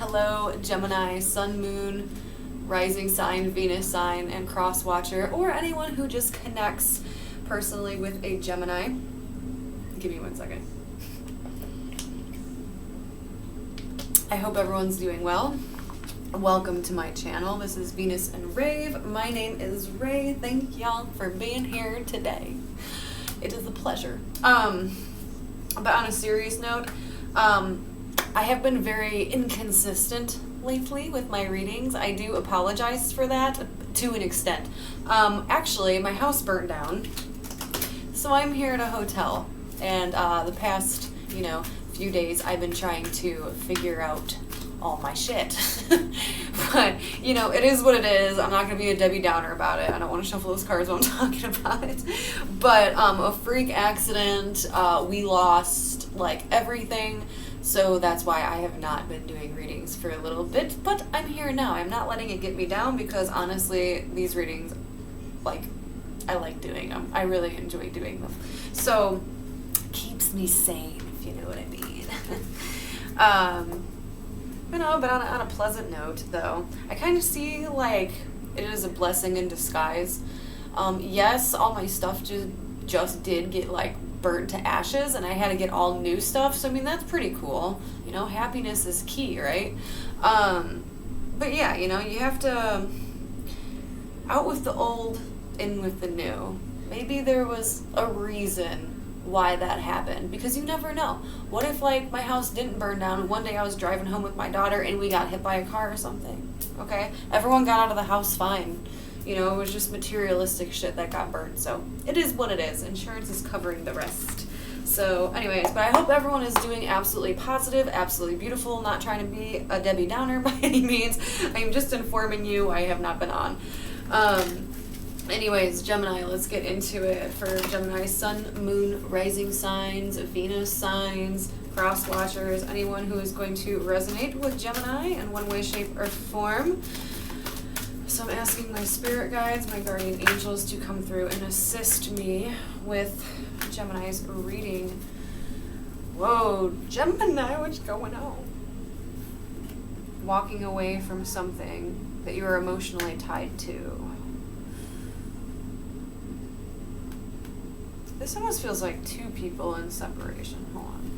hello Gemini, Sun, Moon, Rising sign, Venus sign, and cross watcher, or anyone who just connects personally with a Gemini. Give me 1 second. I hope everyone's doing well. Welcome to my channel. This is Venus and Rave. My name is Ray. Thank y'all for being here today. It is a pleasure. But on a serious note, I have been very inconsistent lately with my readings. I do apologize for that to an extent. Actually, my house burnt down, so I'm here at a hotel, and the past, few days I've been trying to figure out all my shit. But, it is what it is. I'm not going to be a Debbie Downer about it. I don't want to shuffle those cards while I'm talking about it. But a freak accident, we lost, everything. So that's why I have not been doing readings for a little bit. But I'm here now. I'm not letting it get me down because, honestly, these readings, I like doing them. I really enjoy doing them. So, keeps me sane, if you know what I mean. But on a pleasant note, though, I kind of see, it is a blessing in disguise. Yes, all my stuff just did get, burnt to ashes, and I had to get all new stuff, so, that's pretty cool. Happiness is key, right? But, yeah, you have to out with the old, in with the new. Maybe there was a reason why that happened, because you never know. What if my house didn't burn down and one day I was driving home with my daughter and we got hit by a car or something? Okay, everyone got out of the house fine. It was just materialistic shit that got burned. So it is what it is. Insurance is covering the rest. So anyways, but I hope everyone is doing absolutely positive, absolutely beautiful. Not trying to be a Debbie Downer by any means. I am just informing you I have not been on. Anyways, Gemini, let's get into it. For Gemini, Sun, Moon, Rising signs, Venus signs, cross watchers, anyone who is going to resonate with Gemini in one way, shape, or form. So I'm asking my spirit guides, my guardian angels, to come through and assist me with Gemini's reading. Whoa, Gemini, what's going on? Walking away from something that you are emotionally tied to. This almost feels like two people in separation. Hold on.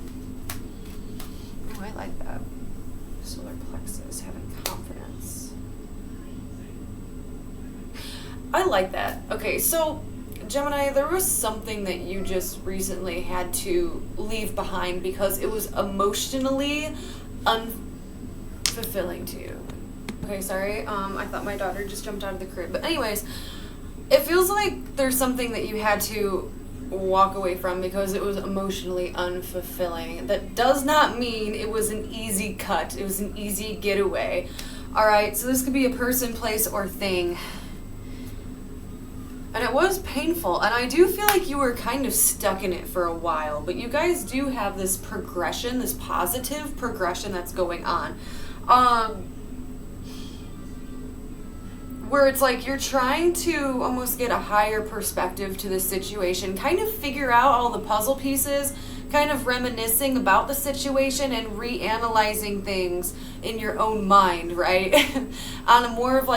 Oh, I like that. Solar plexus, having confidence. I like that. Okay, so Gemini, there was something that you just recently had to leave behind because it was emotionally unfulfilling to you. Okay, sorry. I thought my daughter just jumped out of the crib. But anyways, it feels like there's something that you had to walk away from because it was emotionally unfulfilling. That does not mean it was an easy cut. It was an easy getaway. Alright, so this could be a person, place, or thing. And it was painful, and I do feel like you were kind of stuck in it for a while, but you guys do have this progression, this positive progression that's going on. Where it's you're trying to almost get a higher perspective to the situation, kind of figure out all the puzzle pieces, kind of reminiscing about the situation and reanalyzing things in your own mind, right? On a more of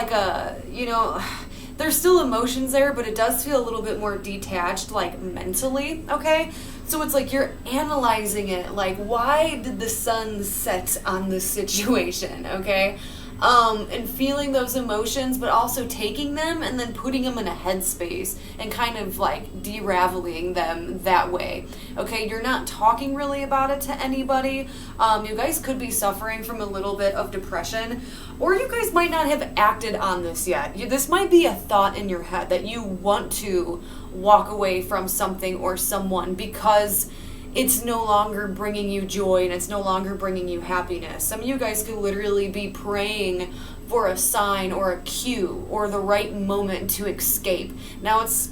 there's still emotions there, but it does feel a little bit more detached, mentally, okay? So it's you're analyzing it, why did the sun set on this situation, okay? And feeling those emotions, but also taking them and then putting them in a headspace and kind of de-raveling them that way. Okay, you're not talking really about it to anybody. You guys could be suffering from a little bit of depression, or you guys might not have acted on this yet. This might be a thought in your head that you want to walk away from something or someone because it's no longer bringing you joy and it's no longer bringing you happiness. Some of you guys could literally be praying for a sign or a cue or the right moment to escape. Now, it's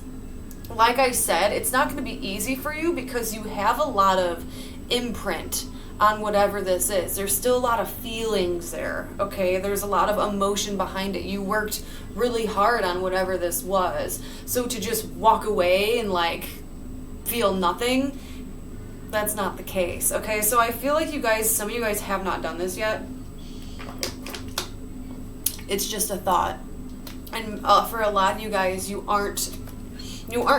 like I said, it's not going to be easy for you because you have a lot of imprint on whatever this is. There's still a lot of feelings there, okay? There's a lot of emotion behind it. You worked really hard on whatever this was. So to just walk away and feel nothing, that's not the case, okay? So I feel like some of you guys have not done this yet. It's just a thought. And for a lot of you guys, you aren't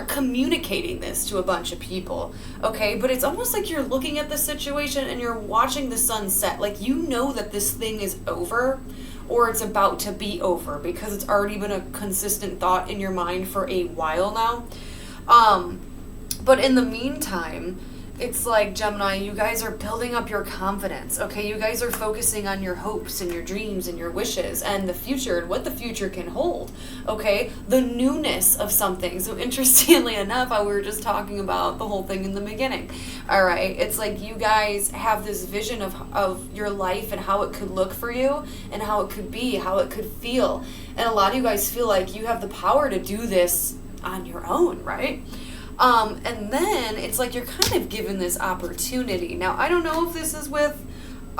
communicating this to a bunch of people, okay? But it's almost like you're looking at the situation and you're watching the sun set. Like, you know that this thing is over, or it's about to be over, because it's already been a consistent thought in your mind for a while now. But in the meantime, it's like, Gemini, you guys are building up your confidence, okay? You guys are focusing on your hopes and your dreams and your wishes and the future and what the future can hold, okay? The newness of something. So interestingly enough, we were just talking about the whole thing in the beginning, all right? It's like you guys have this vision of your life and how it could look for you and how it could be, how it could feel. And a lot of you guys feel like you have the power to do this on your own, right? And then it's like you're kind of given this opportunity. Now, I don't know if this is with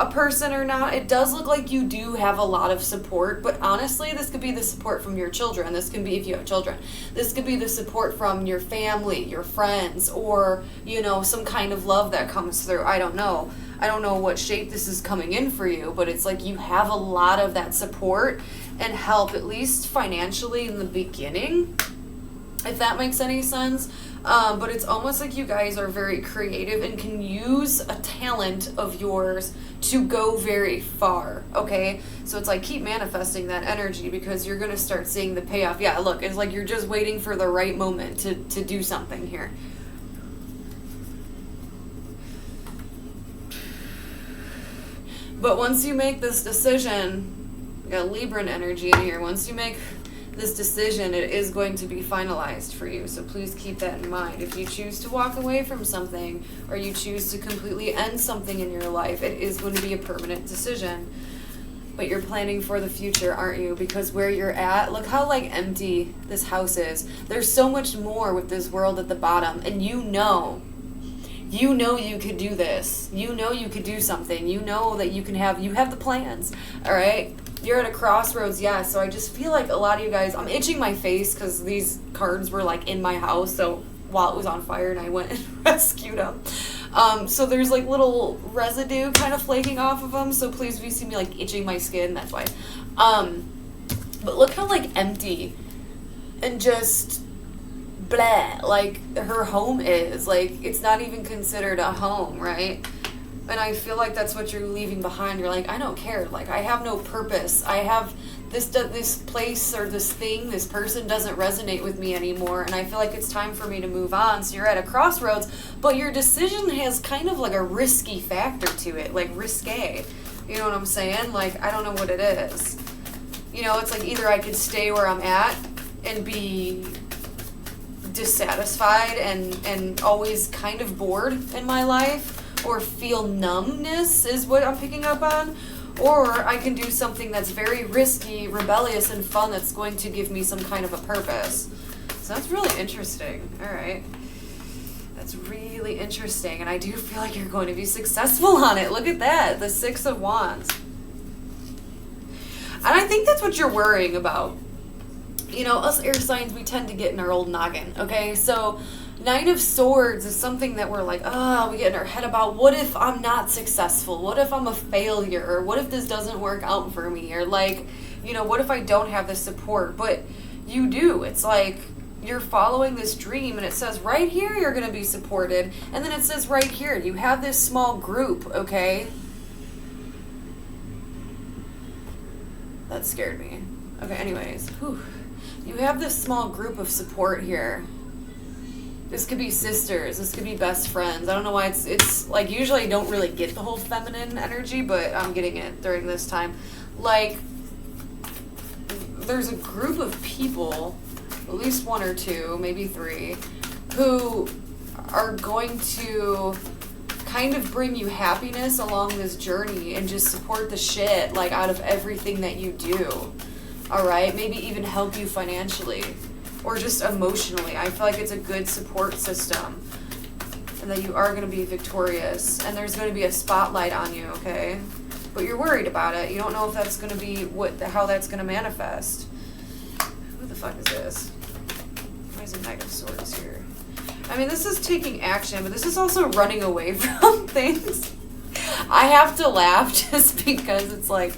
a person or not. It does look like you do have a lot of support, but honestly, this could be the support from your children. This can be, if you have children, this could be the support from your family, your friends, or, you know, some kind of love that comes through. I don't know. I don't know what shape this is coming in for you, but it's like you have a lot of that support and help, at least financially in the beginning, if that makes any sense. But it's almost like you guys are very creative and can use a talent of yours to go very far, okay? So it's like, keep manifesting that energy, because you're going to start seeing the payoff. Yeah, look, it's like you're just waiting for the right moment to do something here. But once you make this decision, you got Libran energy in here, once you make this decision, it is going to be finalized for you. So please keep that in mind. If you choose to walk away from something, or you choose to completely end something in your life, it is going to be a permanent decision. But you're planning for the future, aren't you? Because where you're at, look how like empty this house is. There's so much more with this world at the bottom, and you know you could do this. You know you could do something. You know that you have the plans, all right? You're at a crossroads, yeah, so I just feel like a lot of you guys, I'm itching my face because these cards were like in my house, so while it was on fire, and I went and rescued them. So there's like little residue kind of flaking off of them, so please, if you see me like itching my skin, that's why. But look how like empty and just blah, like her home is. Like, it's not even considered a home, right? And I feel like that's what you're leaving behind. You're like, I don't care. Like, I have no purpose. I have this place or this thing, this person doesn't resonate with me anymore. And I feel like it's time for me to move on. So you're at a crossroads, but your decision has kind of like a risky factor to it, like risque. You know what I'm saying? Like, I don't know what it is. You know, it's like either I could stay where I'm at and be dissatisfied and always kind of bored in my life, or feel numbness is what I'm picking up on, or I can do something that's very risky, rebellious, and fun that's going to give me some kind of a purpose. So that's really interesting. All right. That's really interesting, and I do feel like you're going to be successful on it. Look at that, the 6 of Wands. And I think that's what you're worrying about. You know, us air signs, we tend to get in our old noggin, okay? So 9 of Swords is something that we're like, we get in our head about, what if I'm not successful? What if I'm a failure? Or what if this doesn't work out for me? Or like, you know, what if I don't have the support? But you do. It's like you're following this dream, and it says right here you're going to be supported. And then it says right here, you have this small group, okay? That scared me. Okay, anyways. Whew. You have this small group of support here. This could be sisters. This could be best friends. I don't know why it's like, usually I don't really get the whole feminine energy, but I'm getting it during this time. Like, there's a group of people, at least 1 or 2, maybe 3, who are going to kind of bring you happiness along this journey and just support the shit, like, out of everything that you do. All right? Maybe even help you financially. Or just emotionally. I feel like it's a good support system. And that you are going to be victorious. And there's going to be a spotlight on you, okay? But you're worried about it. You don't know if that's going to be how that's going to manifest. What the fuck is this? Why is a Knight of Swords here? I mean, this is taking action, but this is also running away from things. I have to laugh just because it's like,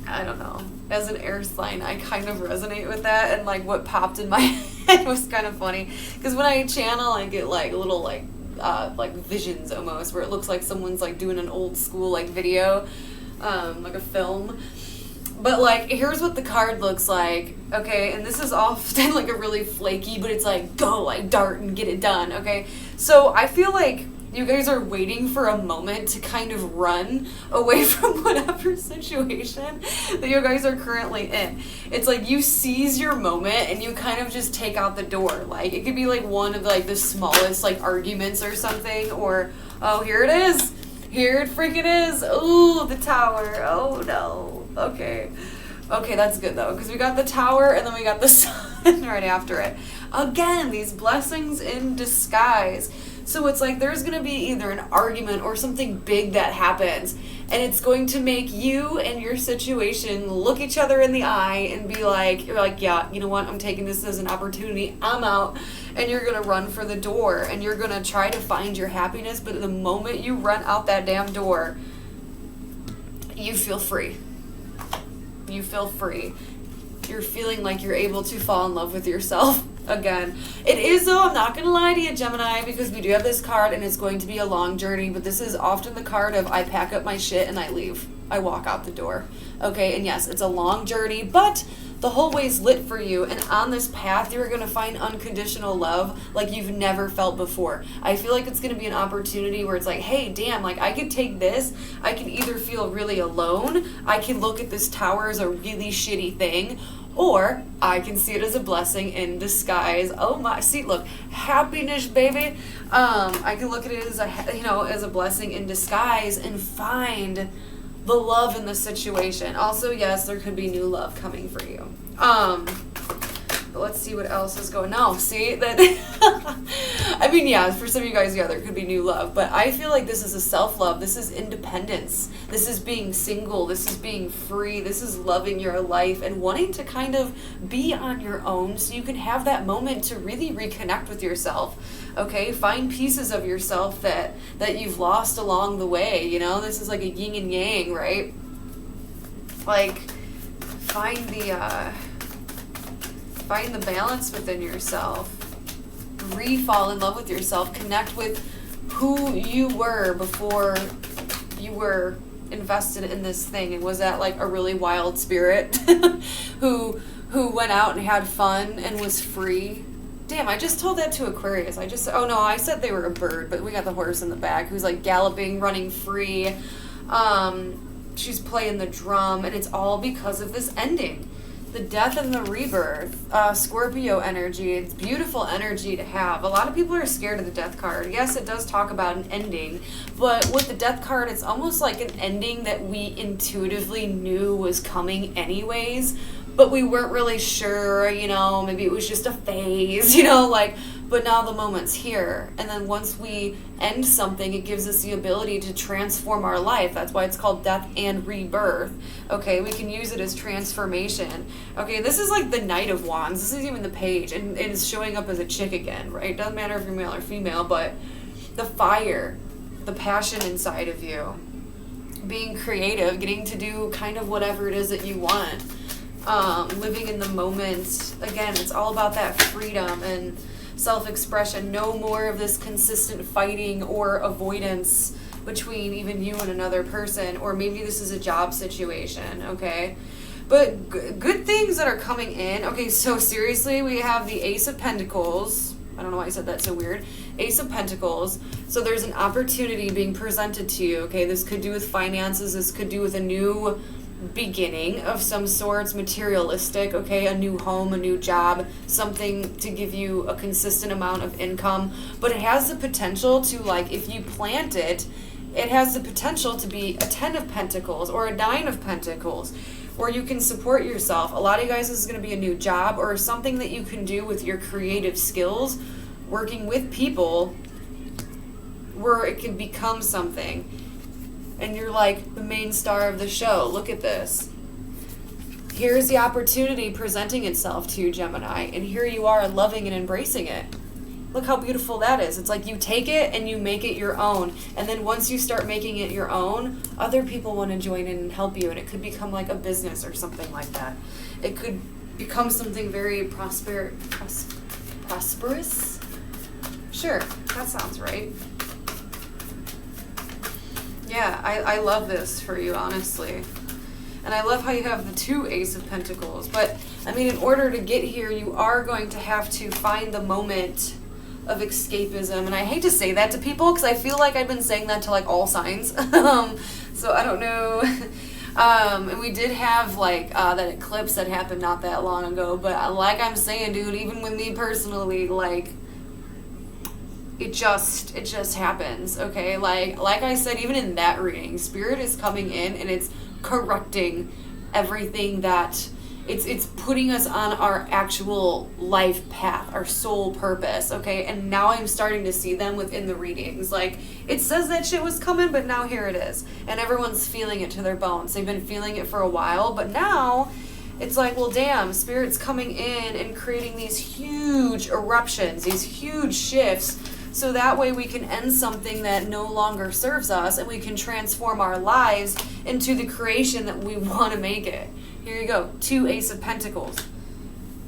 I don't know. As an air sign, I kind of resonate with that, and like what popped in my head was kind of funny. Because when I channel, I get like little like visions almost, where it looks like someone's like doing an old school like video, like a film. But like, here's what the card looks like, okay? And this is often like a really flaky, but it's like, go, like dart and get it done, okay? So I feel like you guys are waiting for a moment to kind of run away from whatever situation that you guys are currently in. It's like you seize your moment and you kind of just take out the door. Like, it could be like one of like the smallest like arguments or something, or, oh, here it is. Here it freaking is. Ooh, the tower. Oh no. Okay. Okay, that's good though, because we got the tower and then we got the sun right after it. Again, these blessings in disguise. So it's like there's going to be either an argument or something big that happens, and it's going to make you and your situation look each other in the eye and be like, you're like, yeah, you know what, I'm taking this as an opportunity, I'm out. And you're going to run for the door and you're going to try to find your happiness, but the moment you run out that damn door, you feel free. You feel free. You're feeling like you're able to fall in love with yourself again. It is, though, I'm not going to lie to you, Gemini, because we do have this card and it's going to be a long journey, but this is often the card of I pack up my shit and I leave. I walk out the door. Okay, and yes, it's a long journey, but the whole way's lit for you, and on this path, you're going to find unconditional love like you've never felt before. I feel like it's going to be an opportunity where it's like, hey, damn, like I could take this. I can either feel really alone. I can look at this tower as a really shitty thing, or I can see it as a blessing in disguise. Oh my, see, look, happiness, baby. I can look at it as as a blessing in disguise and find the love in the situation. Also, yes, there could be new love coming for you. But let's see what else is going on. No, see that? I mean, yeah, for some of you guys, yeah, there could be new love. But I feel like this is a self-love. This is independence. This is being single. This is being free. This is loving your life and wanting to kind of be on your own so you can have that moment to really reconnect with yourself. Okay, find pieces of yourself that you've lost along the way. You know, this is like a yin and yang, right? Like, find the balance within yourself. Re-fall in love with yourself. Connect with who you were before you were invested in this thing. And was that like a really wild spirit who went out and had fun and was free? Damn, I just told that to Aquarius. Oh no, I said they were a bird, but we got the horse in the back who's like galloping, running free. She's playing the drum, and it's all because of this ending. The death and the rebirth. Scorpio energy. It's beautiful energy to have. A lot of people are scared of the death card. Yes, it does talk about an ending, but with the death card, it's almost like an ending that we intuitively knew was coming anyways, but we weren't really sure, maybe it was just a phase, but now the moment's here. And then once we end something, it gives us the ability to transform our life. That's why it's called death and rebirth. Okay, we can use it as transformation. Okay, this is like the Knight of Wands. This is even the page, and it's showing up as a chick again, right? Doesn't matter if you're male or female, but the fire, the passion inside of you, being creative, getting to do kind of whatever it is that you want. Living in the moment. Again, it's all about that freedom and self-expression. No more of this consistent fighting or avoidance between even you and another person, or maybe this is a job situation, okay? But good things that are coming in. Okay, so seriously, we have the Ace of Pentacles. I don't know why I said that so weird. Ace of Pentacles. So there's an opportunity being presented to you, okay? This could do with finances. This could do with a new beginning of some sorts, materialistic, okay, a new home, a new job, something to give you a consistent amount of income. But it has the potential to, like, if you plant it, it has the potential to be a 10 of Pentacles or a 9 of Pentacles, where you can support yourself. A lot of you guys, this is going to be a new job or something that you can do with your creative skills, working with people where it can become something. And you're like the main star of the show. Look at this. Here's the opportunity presenting itself to you, Gemini. And here you are loving and embracing it. Look how beautiful that is. It's like you take it and you make it your own. And then once you start making it your own, other people want to join in and help you. And it could become like a business or something like that. It could become something very prosperous. Sure, that sounds right. Yeah, I love this for you, honestly. And I love how you have the 2 Ace of Pentacles. But, I mean, in order to get here, you are going to have to find the moment of escapism. And I hate to say that to people because I feel like I've been saying that to, like, all signs. So I don't know. And we did have, like, that eclipse that happened not that long ago. But like I'm saying, dude, even with me personally, like, it just happens, okay? Like I said, even in that reading, Spirit is coming in and it's correcting everything that it's putting us on our actual life path, our soul purpose, okay? And now I'm starting to see them within the readings. Like, it says that shit was coming, but now here it is. And everyone's feeling it to their bones. They've been feeling it for a while, but now it's like, well, damn, Spirit's coming in and creating these huge eruptions, these huge shifts, so that way we can end something that no longer serves us and we can transform our lives into the creation that we want to make it. Here you go, 2 Ace of Pentacles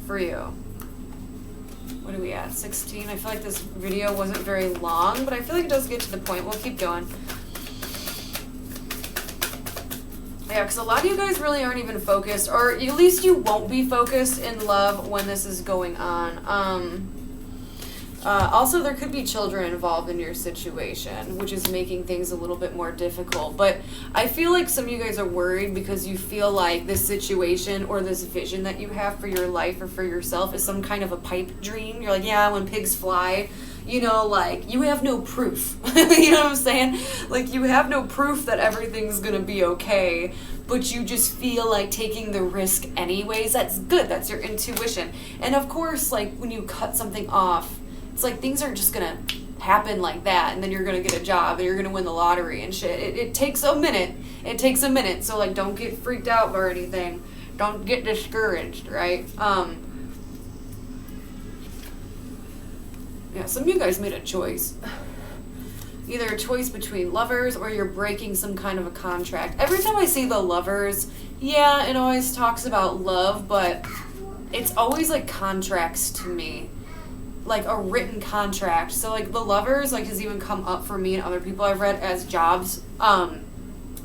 for you. What are we at, 16? I feel like this video wasn't very long, but I feel like it does get to the point. We'll keep going. Yeah, because a lot of you guys really aren't even focused, or at least you won't be focused in love when this is going on. Also, there could be children involved in your situation, which is making things a little bit more difficult. But I feel like some of you guys are worried because you feel like this situation or this vision that you have for your life or for yourself is some kind of a pipe dream. You're like, yeah, when pigs fly, you know, like, you have no proof. You know what I'm saying? Like, you have no proof that everything's gonna be okay, but you just feel like taking the risk anyways. That's good. That's your intuition. And of course, like, when you cut something off, it's like things aren't just gonna happen like that and then you're gonna get a job and you're gonna win the lottery and shit. It takes a minute. It takes a minute. So, like, don't get freaked out or anything. Don't get discouraged, right? Yeah, some of you guys made a choice. Either a choice between lovers or you're breaking some kind of a contract. Every time I see the lovers, yeah, it always talks about love, but it's always like contracts to me. Like a written contract. So, like, the lovers, like, has even come up for me and other people I've read as jobs. Not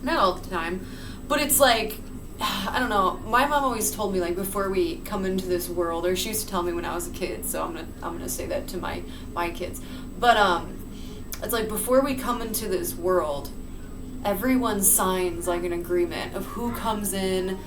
all the time, but it's like, I don't know. My mom always told me, like, before we come into this world, or she used to tell me when I was a kid, so I'm gonna say that to my kids. But it's like, before we come into this world, everyone signs like an agreement of who comes in,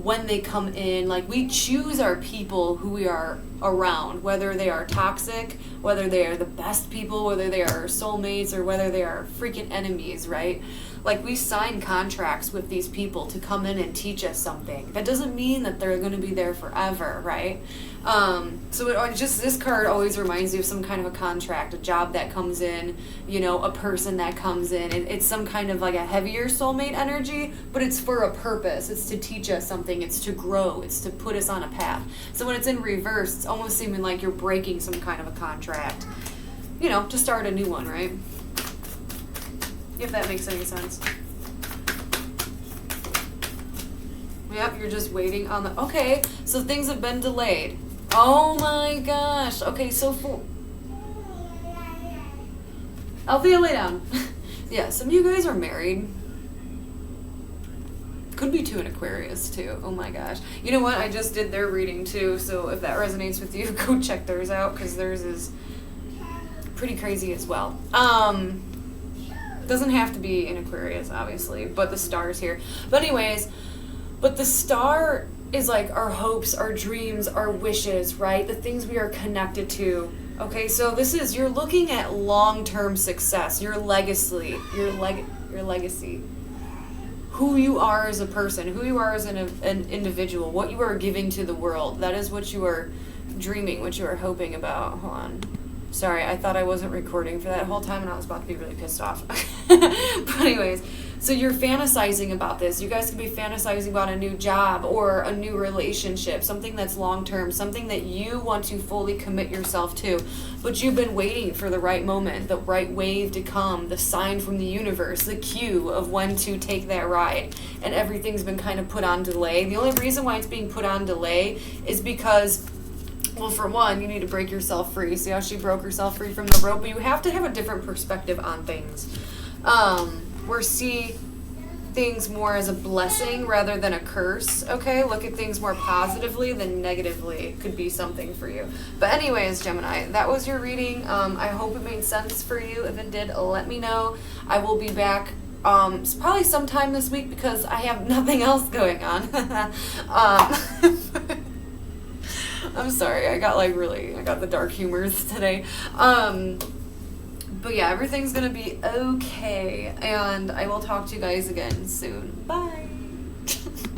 when they come in. Like, we choose our people who we are around, whether they are toxic, whether they are the best people, whether they are our soulmates, or whether they are freaking enemies, right? Like, we sign contracts with these people to come in and teach us something. That doesn't mean that they're going to be there forever, right? So this card always reminds you of some kind of a contract, a job that comes in, you know, a person that comes in, and it's some kind of like a heavier soulmate energy, but it's for a purpose. It's to teach us something. It's to grow. It's to put us on a path. So when it's in reverse, it's almost seeming like you're breaking some kind of a contract, you know, to start a new one, right? If that makes any sense. Yep, you're just waiting on the... Okay, so things have been delayed. Oh my gosh. Okay, so for... Althea, lay down. Yeah, some of you guys are married. Could be 2 in Aquarius, too. Oh my gosh. You know what? I just did their reading, too, so if that resonates with you, go check theirs out, because theirs is pretty crazy as well. Doesn't have to be in Aquarius, obviously, but the star's here. But anyways... But the star is like our hopes, our dreams, our wishes, right? The things we are connected to. Okay, so this is, you're looking at long-term success, your legacy, your legacy. Who you are as a person, who you are as an individual, what you are giving to the world. That is what you are dreaming, what you are hoping about. Hold on. Sorry, I thought I wasn't recording for that whole time and I was about to be really pissed off. But anyways, So you're fantasizing about this. You guys could be fantasizing about a new job or a new relationship, something that's long-term, something that you want to fully commit yourself to. But you've been waiting for the right moment, the right wave to come, the sign from the universe, the cue of when to take that ride. And everything's been kind of put on delay. The only reason why it's being put on delay is because, well, for one, you need to break yourself free. See how she broke herself free from the rope? But you have to have a different perspective on things. Or see things more as a blessing rather than a curse, okay? Look at things more positively than negatively could be something for you. But anyways, Gemini, that was your reading. I hope it made sense for you. If it did, let me know. I will be back probably sometime this week because I have nothing else going on. I'm sorry, I got the dark humors today. But yeah, everything's gonna be okay, and I will talk to you guys again soon. Bye.